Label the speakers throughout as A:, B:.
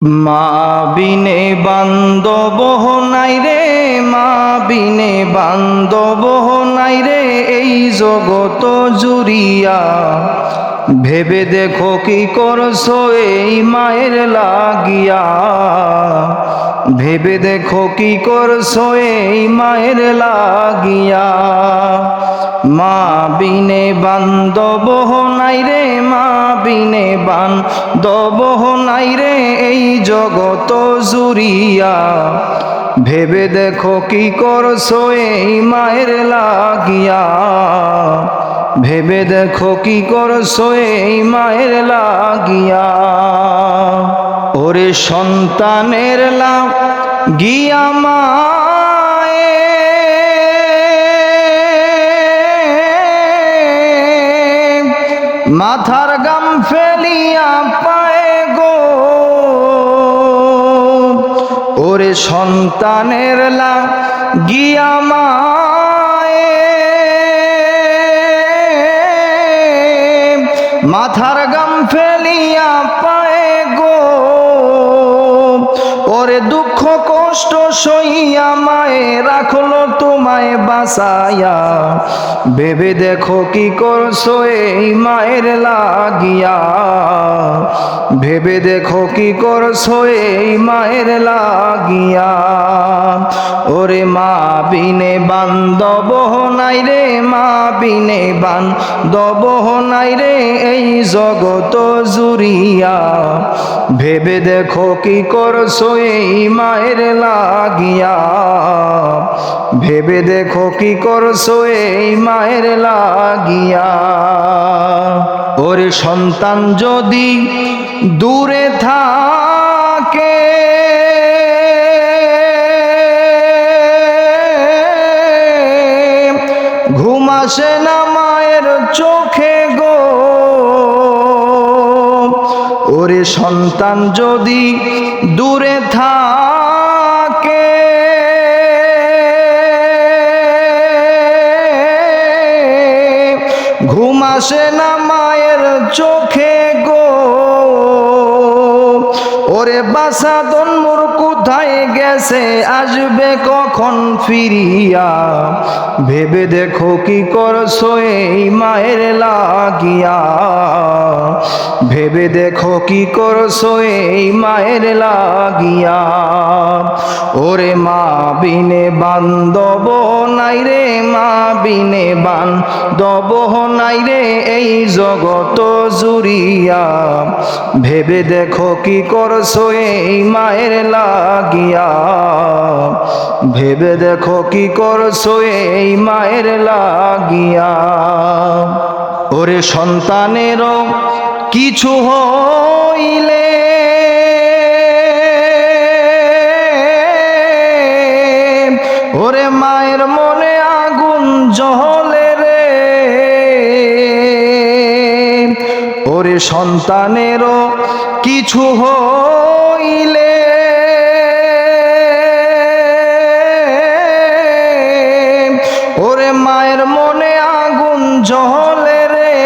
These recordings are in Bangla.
A: মা বিনে বান্ধব নাই রে, মা বিনে বান্ধব নাই রে এই জগত জুড়িয়া। ভেবে দেখো কি করছো এই মায়ের লাগিয়া, ভেবে দেখো কি করছো এই মায়ের লাগিয়া। মা বিনে বান্ধব নাই রে, মা বিনে বান্ধব নাই রে এই জগত জুড়িয়া। ভেবে দেখো কি করছো এই মায়ের লাগিয়া, ভেবে দেখো কি করছো এই মায়ের লাগিয়া। ওরে সন্তানের লাগিয়া মায়ে মাথার গাম ফেলিয়া পায়ে গো। ওরে সন্তানের লাগিয়া মায়ে মাথার গাম ফেলিয়া পায়ে গো। ওরে দুঃখ কষ্ট সইয়া মায়ে রাখলো তোমায় বাঁচাইয়া। ভেবে দেখো কি করছো এই মায়ের লাগিয়া, ভেবে দেখো কি করছো এই মায়ের লাগিয়া। ওরে মা বিনে বান্ধব নাই রে, মা বিনে বান্ধব নাই রে এই জগত জুড়িয়া। ভেবে দেখো কি করছো এই মায়ের লাগিয়া, ভেবে দেখো কি করছো এই মায়ের লাগিয়া। ওরে সন্তান যদি দূরে থাকে ঘুম আসে না মায়ের চোখে গো। ওরে সন্তান যদি দূরে থাকে ঘুম আসে না মায়ের চোখে গো। ওরে বাসাদন মোর কোথায় গেছে আসবে কখন ফিরিয়া। ভেবে দেখো কি করছো এই মায়ের লাগিয়া, ভেবে দেখো কি করছো এই মায়ের লাগিয়া। ওরে মা বিনে বান্ধব নাই রে, মা বিনে বান্ধব নাই রে এই জগত জুড়িয়া। ভেবে দেখো কি করছো এই মায়ের লাগিয়া, ভেবে দেখো কি করছো এই মায়ের লাগিয়া। ওরে সন্তানেরও কিছু হইলে ওরে মায়ের মনে আগুন জ্বলে রে। ওরে সন্তানেরও কিছু হইলে ওরে মায়ের মনে আগুন জ্বলে রে।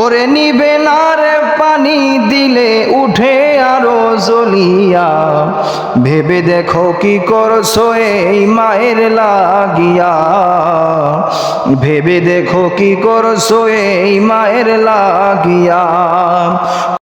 A: ওরে নিবে না রে পানি দিলে উঠে আরো জ্বলিয়া। ভেবে দেখো কি করছো এই মায়ের লাগিয়া, ভেবে দেখো কি করছো এই মায়ের লাগিয়া।